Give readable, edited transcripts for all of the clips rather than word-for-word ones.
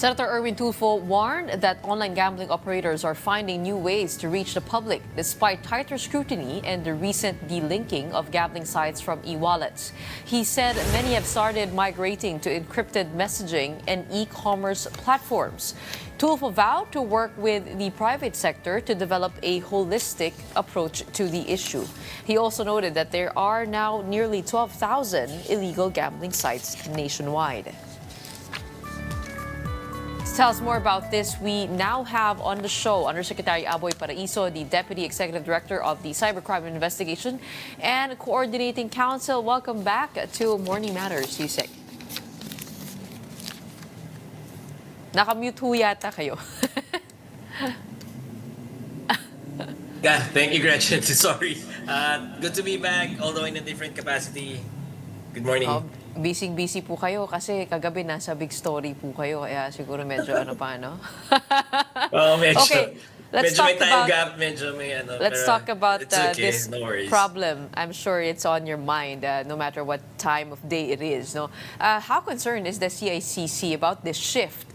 Senator Erwin Tulfo warned that online gambling operators are finding new ways to reach the public despite tighter scrutiny and the recent delinking of gambling sites from e-wallets. He said many have started migrating to encrypted messaging and e-commerce platforms. Tulfo vowed to work with the private sector to develop a holistic approach to the issue. He also noted that there are now nearly 12,000 illegal gambling sites nationwide. To tell us more about this, we now have on the show Undersecretary Aboy Paraiso, the Deputy Executive Director of the Cybercrime Investigation and Coordinating Council. Welcome back to Morning Matters, Usec. Nakamute ho yata kayo. Yeah, thank you, Gretchen. Sorry. Good to be back, although in a different capacity. Good morning. Busy po kayo kasi kagabi nasa big story po kayo. Kaya siguro medyo ano pa, no? Medyo, Okay, let's medyo talk may time about... gap, medyo may ano. Let's pero talk about it's okay, this no worries. problem. I'm sure it's on your mind, no matter what time of day it is. No, how concerned is the CICC about this shift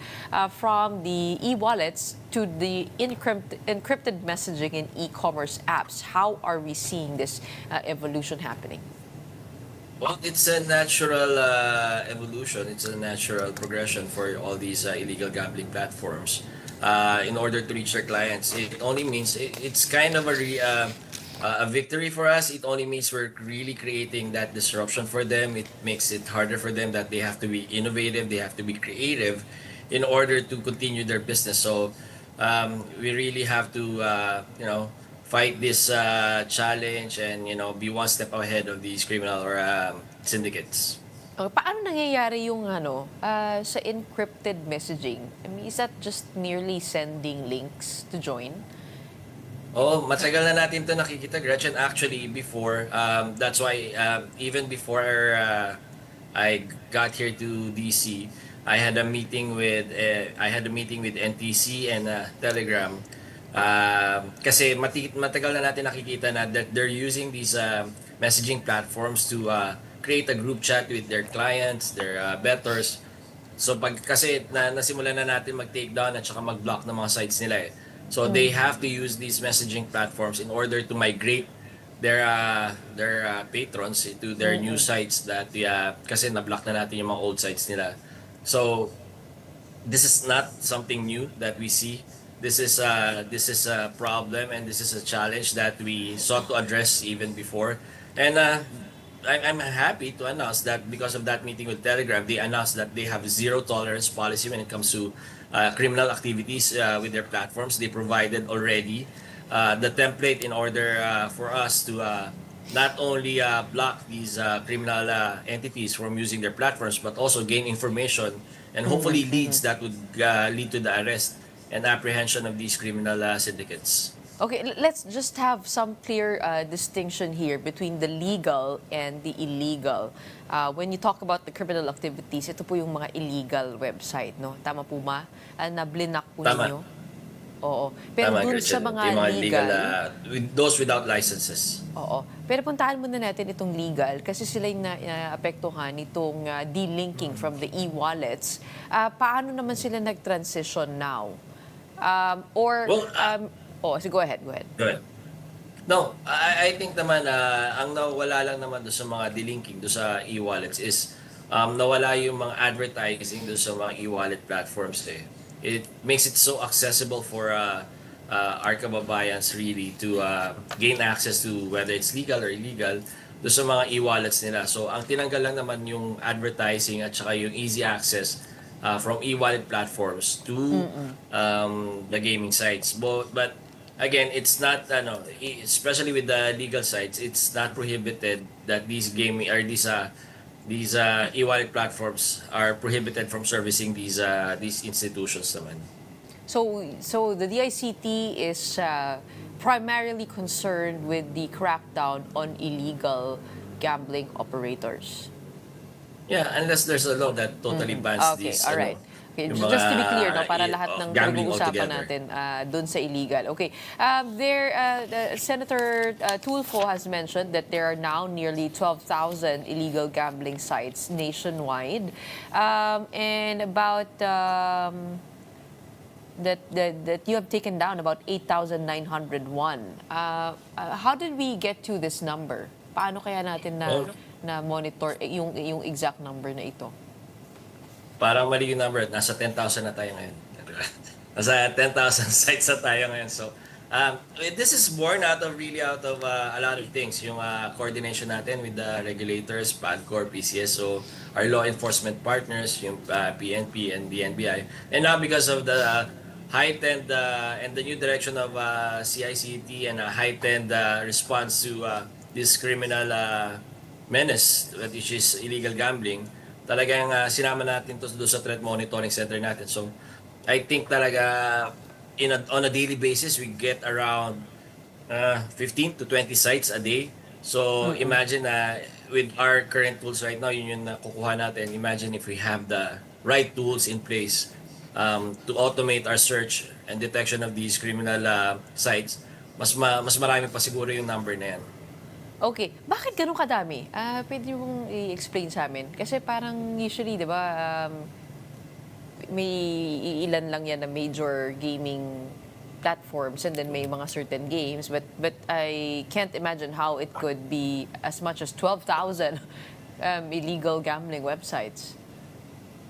from the e-wallets to the encrypted messaging and e-commerce apps? How are we seeing this evolution happening? Well, it's a natural evolution. It's a natural progression for all these illegal gambling platforms. In order to reach their clients, it only means it's kind of a victory for us. It only means we're really creating that disruption for them. It makes it harder for them that they have to be innovative, they have to be creative in order to continue their business. So we really have to, fight this challenge and be one step ahead of these criminal or syndicates. Paano nangyayari yung sa encrypted messaging? I mean, is that just merely sending links to join? Oh, matagal na natin to nakikita, Gretchen. Actually, before, that's why even before I got here to DC, I had a meeting with NTC and Telegram. Kasi matagal na natin nakikita na that they're using these messaging platforms to create a group chat with their clients, their bettors. So kasi nasimulan na natin mag-take down at saka mag-block ng mga sites nila eh. So they have to use these messaging platforms in order to migrate their patrons to their new sites that kasi na-block na natin yung mga old sites nila. So this is not something new that we see. This is a problem and this is a challenge that we sought to address even before. And I'm happy to announce that because of that meeting with Telegram, they announced that they have zero tolerance policy when it comes to criminal activities with their platforms. They provided already the template in order for us to not only block these criminal entities from using their platforms, but also gain information and hopefully leads that would lead to the arrest and apprehension of these criminal syndicates. Okay, let's just have some clear distinction here between the legal and the illegal. When you talk about the criminal activities, ito po yung mga illegal website, no? Tama po ba? Na blinak po ninyo? Oo. Pero Tama, dun Christian. sa mga yung mga legal, with those without licenses. oo. Pero puntahan muna natin itong legal kasi sila yung naapektuhan nitong delinking from the e-wallets. Paano naman sila nag-transition now? So go ahead. Go ahead. No, I think naman ang nawala lang naman doon sa mga delinking doon sa e-wallets is nawala yung mga advertising doon sa mga e-wallet platforms eh. It makes it so accessible for our kababayans really to gain access to whether it's legal or illegal doon sa mga e-wallets nila. So ang tinanggal lang naman yung advertising at saka yung easy access from e-wallet platforms to the gaming sites. But again, it's not especially with the legal sites, it's not prohibited that these gaming or these e-wallet platforms are prohibited from servicing these institutions naman. So the DICT is primarily concerned with the crackdown on illegal gambling operators. Yeah, unless there's a law that totally bans Okay, these. all right. Okay, yung mga just to be clear, no, para lahat ng gambling pinag-uusapan altogether. natin dun sa illegal. Okay, Senator Tulfo has mentioned that there are now nearly 12,000 illegal gambling sites nationwide, and about that you have taken down about 8,901. How did we get to this number? Paano kaya natin Well, na monitor yung exact number na ito? parang mali yung number. Nasa 10,000 na tayo ngayon. Nasa 10,000 sites na tayo ngayon. So, this is born out of a lot of things. Yung coordination natin with the regulators, PAGCOR, PCSO, our law enforcement partners, yung PNP and the NBI. And now because of the heightened and the new direction of CICC and a heightened response to this criminal menace, which is illegal gambling, talagang sinama natin to doon sa threat monitoring center natin. So, I think talaga on a daily basis, we get around 15 to 20 sites a day. So, imagine with our current tools right now, yun yung nakukuha natin. Imagine if we have the right tools in place to automate our search and detection of these criminal sites, mas marami pa siguro yung number na yan. Okay, bakit ganun kadami? Pwede mong i-explain sa amin? Kasi parang usually, di ba, may ilan lang yan na major gaming platforms and then may mga certain games, but I can't imagine how it could be as much as 12,000 illegal gambling websites.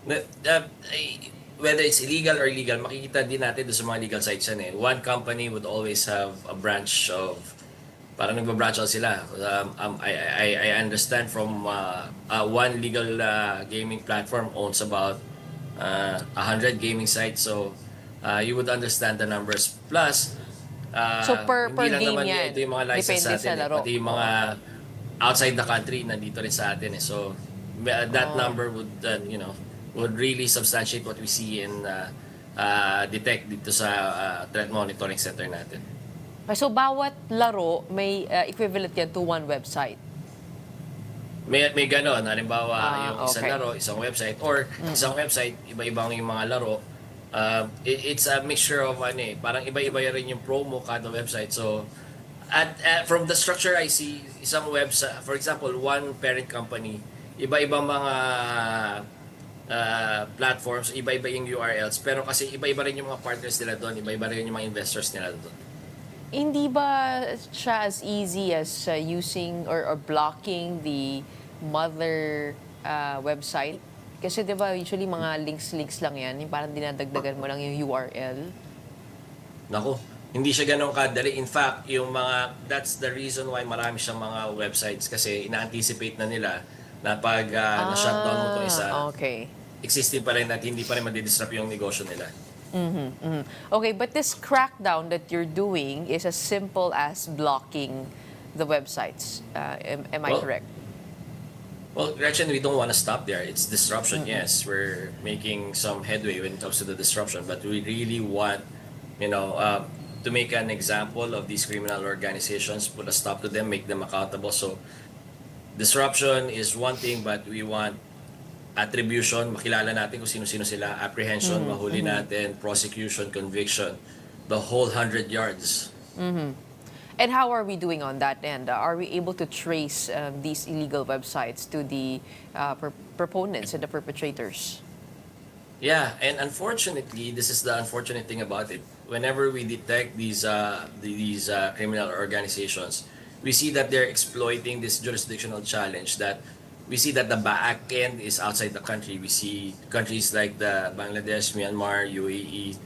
Whether it's illegal or legal, makikita din natin doon sa mga legal sites yan eh. One company would always have a branch of, parang nagbabranch out sila. I understand from one legal gaming platform owns about 100 gaming sites. So, you would understand the numbers. Plus, So per hindi lang game naman yan, ito yung mga license depende sa natin, laro. pati yung mga outside the country nandito rin sa atin eh. So, that number would, would really substantiate what we see and detect dito sa threat monitoring center natin. So bawat laro may equivalent yan to one website. May gano'n, halimbawa yung isang okay. laro, isang website, or isang website, iba-ibang yung mga laro. It's a mixture of parang iba-iba rin yung promo kada website. So, from the structure I see, isang website, for example, one parent company, iba-ibang mga platforms, iba-iba yung URLs, pero kasi iba-iba rin yung mga partners nila doon, iba-iba rin yung mga investors nila doon. Hindi ba siya as easy as using or blocking the mother website? Kasi 'di ba usually mga links lang yan, yung parang dinadagdagan mo lang yung URL. Nako, hindi siya ganun kadali. In fact, that's the reason why marami siyang mga websites kasi ina-anticipate na nila na pag na-shutdown mo to isa, Okay. existing pa rin at hindi pa rin madidisrupt yung negosyo nila. Okay, but this crackdown that you're doing is as simple as blocking the websites. Am I Well, correct? Well, Gretchen, we don't want to stop there. It's disruption, yes. We're making some headway when it comes to the disruption, but we really want, to make an example of these criminal organizations, put a stop to them, make them accountable. So, disruption is one thing, but we want attribution, makilala natin kung sino-sino sila, apprehension, mahuli natin, prosecution, conviction, the whole 100 yards. And how are we doing on that end? Are we able to trace these illegal websites to the proponents and the perpetrators? Yeah, and unfortunately, this is the unfortunate thing about it. Whenever we detect these criminal organizations, we see that they're exploiting this jurisdictional challenge that we see that the back end is outside the country. We see countries like the Bangladesh, Myanmar, UAE,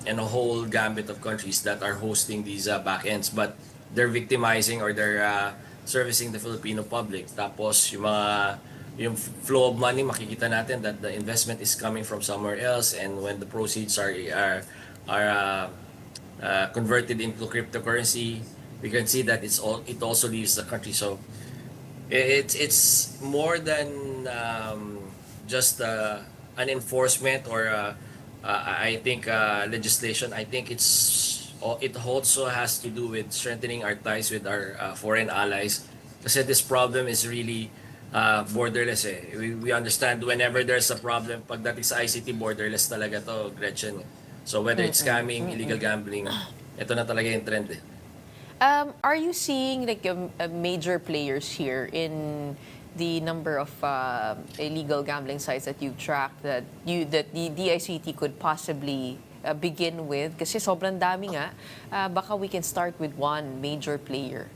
and a whole gambit of countries that are hosting these back ends. But they're victimizing or they're servicing the Filipino public. Tapos yung flow of money, makikita natin that the investment is coming from somewhere else, and when the proceeds are converted into cryptocurrency, we can see that it also leaves the country. So it's more than just an enforcement or I think legislation. I think it also has to do with strengthening our ties with our foreign allies. Kasi this problem is really borderless eh. We understand whenever there's a problem, pagdating sa ICT, borderless talaga to, Gretchen. So whether it's scamming, illegal gambling, ito na talaga yung trend eh. Are you seeing like major players here in the number of illegal gambling sites that you've tracked that the DICT could possibly begin with? Kasi sobrang dami nga. Baka we can start with one major player.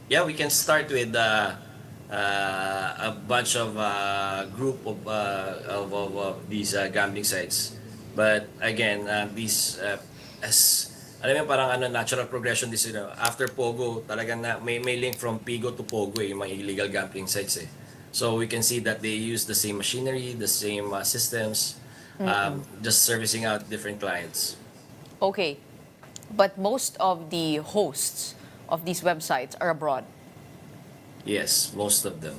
Yeah, we can start with a bunch of group of these gambling sites. But again, these as alam mo parang ano natural progression this after Pogo talagang may link from Pigo to Pogo yung mga illegal gambling sites eh. So we can see that they use the same machinery, the same systems, just servicing out different clients. Okay, but most of the hosts of these websites are abroad. Yes, most of them.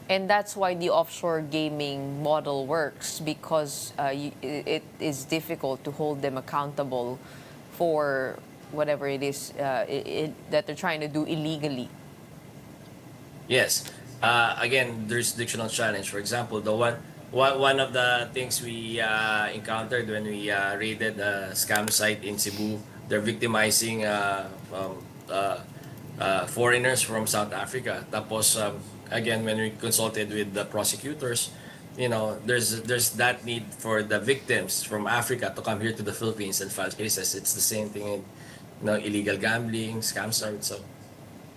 And that's why the offshore gaming model works because it is difficult to hold them accountable for whatever it is that they're trying to do illegally. Yes. Again, there's jurisdictional challenge. For example, one of the things we encountered when we raided a scam site in Cebu, they're victimizing foreigners from South Africa. Tapos again, when we consulted with the prosecutors, there's that need for the victims from Africa to come here to the Philippines and file cases. It's the same thing in illegal gambling, scam sites. So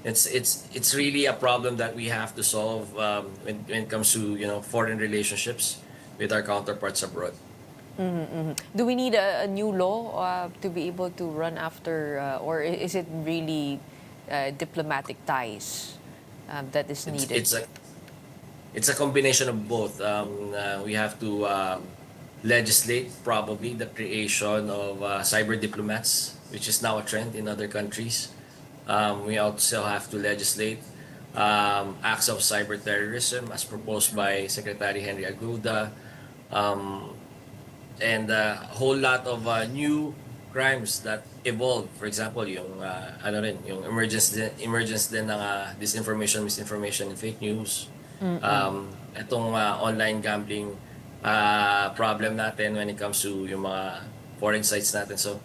it's really a problem that we have to solve when it comes to foreign relationships with our counterparts abroad. Do we need a new law to be able to run after, or is it really diplomatic ties that is needed? It's a combination of both. We have to legislate probably the creation of cyber diplomats, which is now a trend in other countries. We also have to legislate acts of cyber terrorism as proposed by Secretary Henry Aguda, and a whole lot of new crimes that evolve. For example, yung yung emergence din ng disinformation, misinformation, and fake news. Itong online gambling problem natin when it comes to yung mga foreign sites natin. So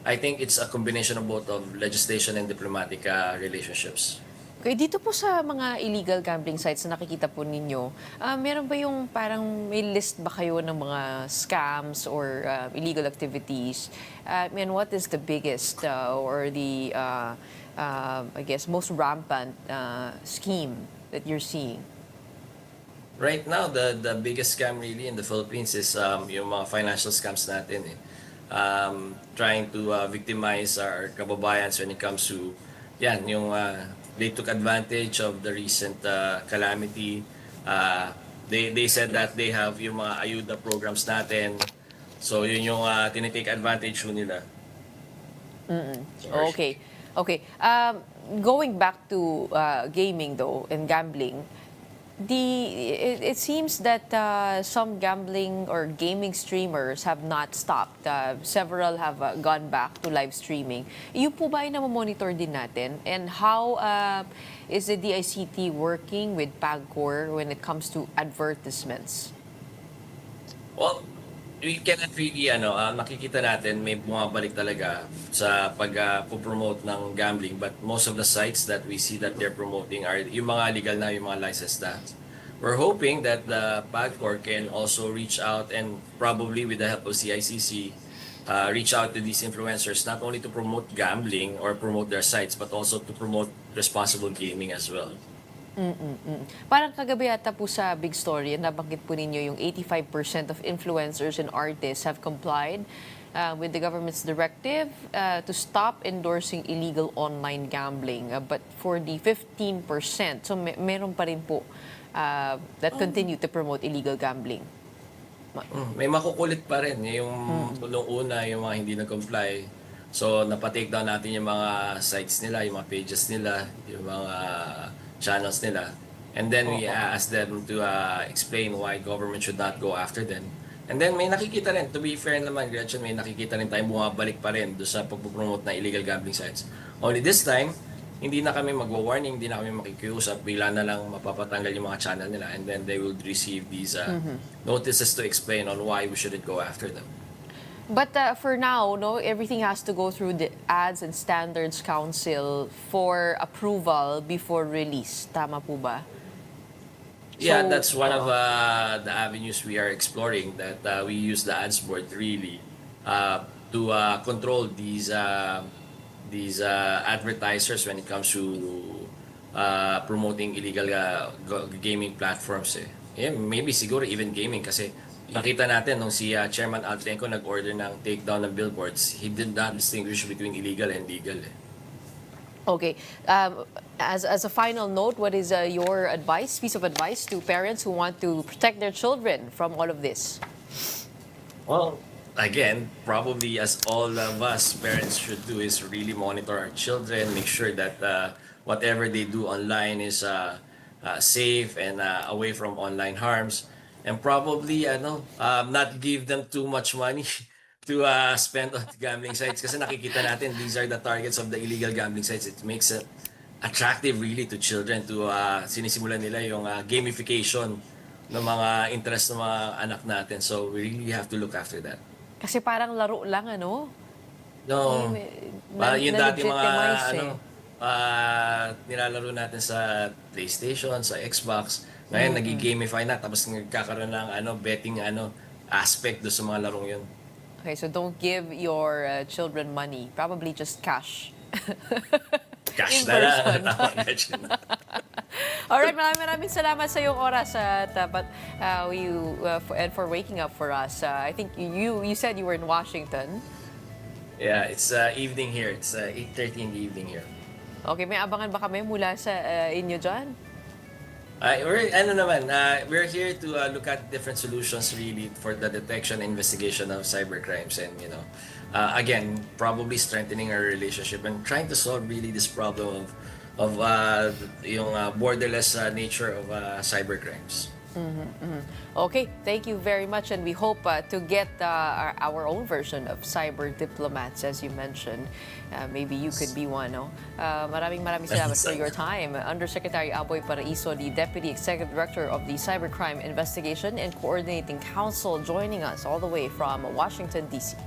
I think it's a combination of both of legislation and diplomatic relationships. Okay, dito po sa mga illegal gambling sites na nakikita po ninyo, meron ba yung parang may list ba kayo ng mga scams or illegal activities? And what is the biggest or the, I guess, most rampant scheme that you're seeing? Right now, the biggest scam really in the Philippines is yung mga financial scams natin eh. Trying to victimize our kababayans when it comes to yung they took advantage of the recent calamity. They said that they have yung mga ayuda programs natin. So yun yung tinitake advantage nila. Okay. Okay. Going back to gaming though and gambling, it seems that some gambling or gaming streamers have not stopped. Several have gone back to live streaming. Yung po ba ay namamonitor din natin? And how is the DICT working with PAGCOR when it comes to advertisements? Well, we cannot really, nakikita natin may bumabalik talaga sa pag-promote ng gambling. But most of the sites that we see that they're promoting are yung mga legal na, yung mga licensed na. We're hoping that the PAGCOR can also reach out and probably with the help of CICC, reach out to these influencers not only to promote gambling or promote their sites, but also to promote responsible gaming as well. Parang kagabi yata po sa Big Story, nabanggit po ninyo yung 85% of influencers and artists have complied with the government's directive to stop endorsing illegal online gambling. But for the 15%, so meron pa rin po that continue to promote illegal gambling. May makukulit pa rin. Yung nung una, yung mga hindi nag-comply. So, napatake down natin yung mga sites nila, yung mga pages nila, yung mga channels nila. And then we ask them to explain why government should not go after them. And then may nakikita rin, to be fair naman, Gretchen, may nakikita rin tayong bumabalik pa rin doon sa pagpupromote na illegal gambling sites. Only this time, hindi na kami magwa-warning, hindi na kami makikiusap, bigla na lang mapapatanggal yung mga channel nila and then they will receive these notices to explain on why we shouldn't go after them. But for now, no, everything has to go through the Ads and Standards Council for approval before release. Tama po ba? Yeah, So, that's one of the avenues we are exploring, that we use the ads board really to control these advertisers when it comes to promoting illegal gaming platforms. Yeah, maybe siguro even gaming kasi nakita natin nung si Chairman Altenco nag-order ng takedown ng billboards, he did not distinguish between illegal and legal. okay. As a final note, what is your advice, piece of advice to parents who want to protect their children from all of this? Well, again, probably as all of us parents should do is really monitor our children, make sure that whatever they do online is safe and away from online harms, and probably not give them too much money to spend on gambling sites kasi nakikita natin these are the targets of the illegal gambling sites. It makes it attractive really to children to sinisimulan nila yung gamification ng mga interest ng mga anak natin. So we really have to look after that. Kasi parang laro lang, ano? No. Yung dati mga Na-legitimize nilalaro natin sa PlayStation, sa Xbox. Ngayon nagi-gamify na tapos nagkakaroon ng betting aspect do sa mga larong 'yun. Okay, so don't give your children money. Probably just cash. Cash In na lang. person. Alright, maraming salamat sa iyong oras at and for waking up for us. I think you said you were in Washington. Yeah, it's evening here. It's 8:30 in the evening here. Okay, may abangan ba kami mula sa inyo dyan? We're here to look at different solutions really for the detection and investigation of cybercrimes and again, probably strengthening our relationship and trying to solve really this problem of yung borderless nature of cybercrimes. Okay, thank you very much, and we hope to get our own version of cyber diplomats, as you mentioned. Maybe you could be one, no? Maraming salamat for your time. Undersecretary Aboy Paraiso, the Deputy Executive Director of the Cybercrime Investigation and Coordinating Council, joining us all the way from Washington, D.C.